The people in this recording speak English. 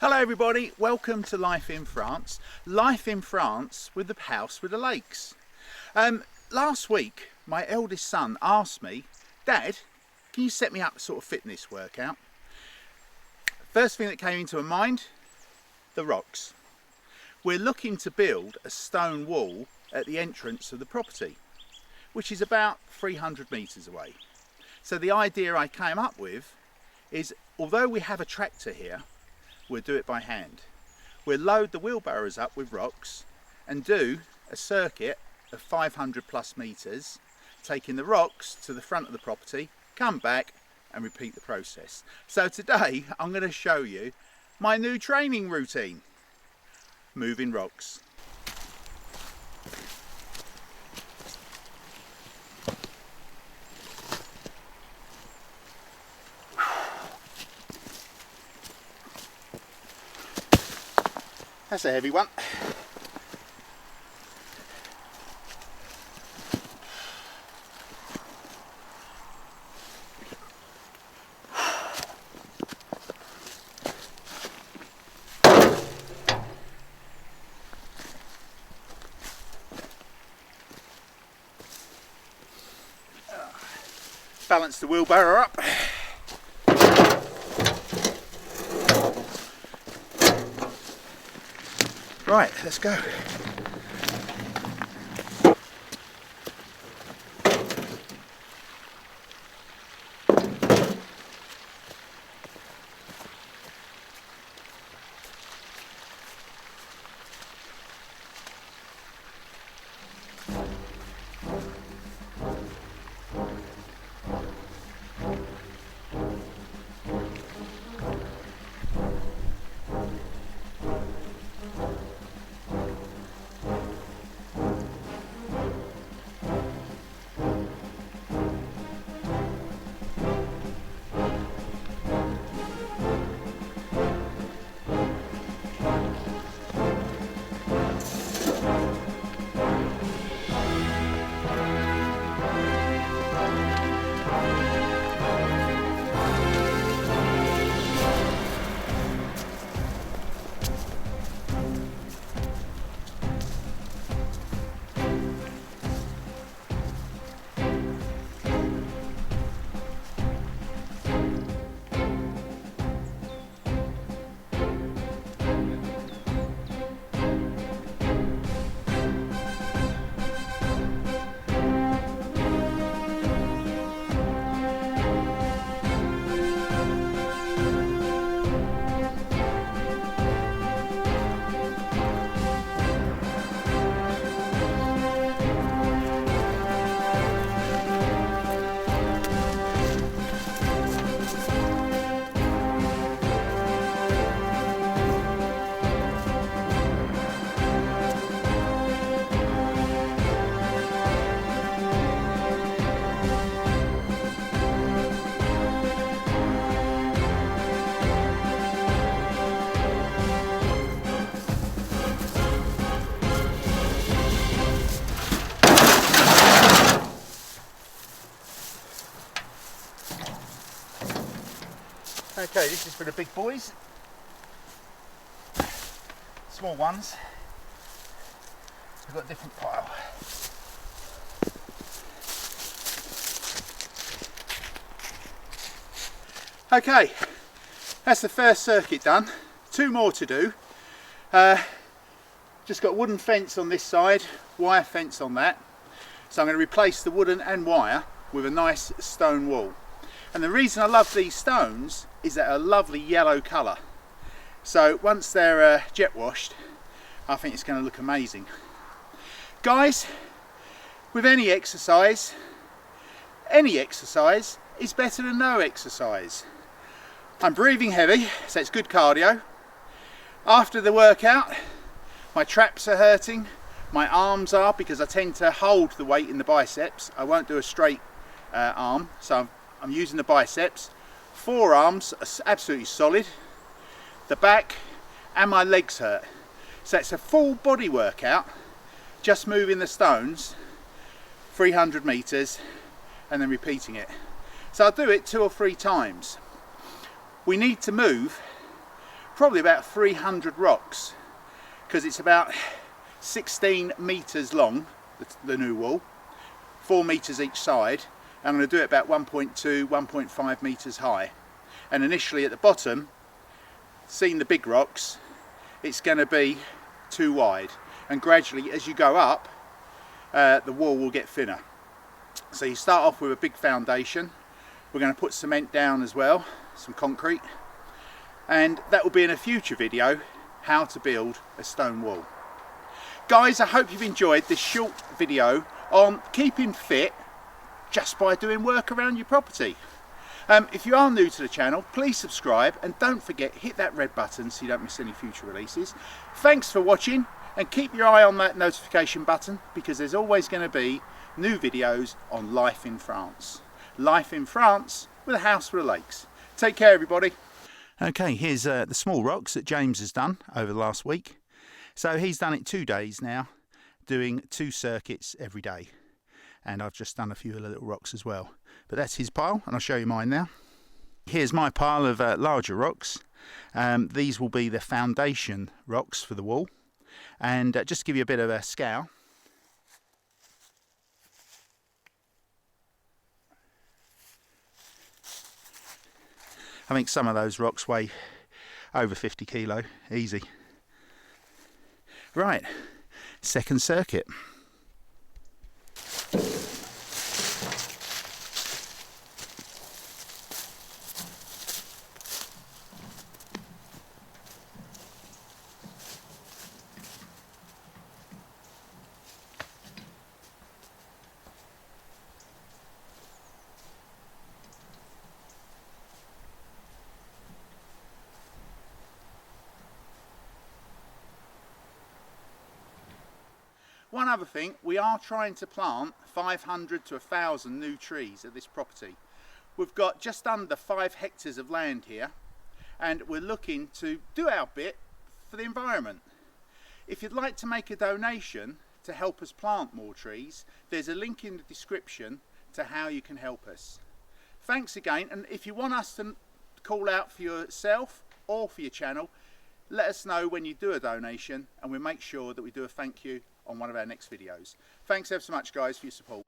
Hello everybody, welcome to Life in France. Life in France with the house with the lakes. Last week my eldest son asked me, Dad, can you set me up a sort of fitness workout? First thing that came into my mind, the rocks. We're looking to build a stone wall at the entrance of the property, which is about 300 metres away. So the idea I came up with is, although we have a tractor here, we'll do it by hand. We'll load the wheelbarrows up with rocks and do a circuit of 500 plus metres, taking the rocks to the front of the property, come back and repeat the process. So today I'm going to show you my new training routine, moving rocks. That's a heavy one. Balance the wheelbarrow up. Right, let's go. Okay, this is for the big boys. Small ones, we've got a different pile. Okay, that's the first circuit done. Two more to do. Just got wooden fence on this side, wire fence on that. So I'm going to replace the wooden and wire with a nice stone wall. And the reason I love these stones is they're a lovely yellow colour. So once they're jet washed, I think it's going to look amazing. Guys, with any exercise is better than no exercise. I'm breathing heavy, so it's good cardio. After the workout, my traps are hurting, my arms are, because I tend to hold the weight in the biceps. I won't do a straight arm, so I'm using the biceps. Forearms are absolutely solid. The back and my legs hurt. So it's a full body workout, just moving the stones 300 meters and then repeating it. So I'll do it 2 or 3 times. We need to move probably about 300 rocks, because it's about 16 metres long, the new wall, 4 metres each side, and I'm going to do it about 1.2, 1.5 metres high. And initially at the bottom, seeing the big rocks, it's going to be too wide, and gradually as you go up, the wall will get thinner. So you start off with a big foundation. We're going to put cement down as well, some concrete, and that will be in a future video, how to build a stone wall. Guys, I hope you've enjoyed this short video on keeping fit just by doing work around your property. If you are new to the channel, please subscribe, and don't forget, hit that red button so you don't miss any future releases. Thanks for watching, and keep your eye on that notification button, because there's always going to be new videos on life in France. Life in France with a house with the lakes. Take care, everybody. Okay, here's the small rocks that James has done over the last week. So he's done it 2 days now, doing 2 circuits every day. And I've just done a few of the little rocks as well. But that's his pile, and I'll show you mine now. Here's my pile of larger rocks. These will be the foundation rocks for the wall. And just to give you a bit of a scale, I think some of those rocks weigh over 50 kilo, easy. Right, second circuit. One other thing, we are trying to plant 500 to 1,000 new trees at this property. We've got just under 5 hectares of land here, and we're looking to do our bit for the environment. If you'd like to make a donation to help us plant more trees, there's a link in the description to how you can help us. Thanks again, and if you want us to call out for yourself or for your channel, let us know when you do a donation, and we'll make sure that we do a thank you on one of our next videos. Thanks ever so much, guys, for your support.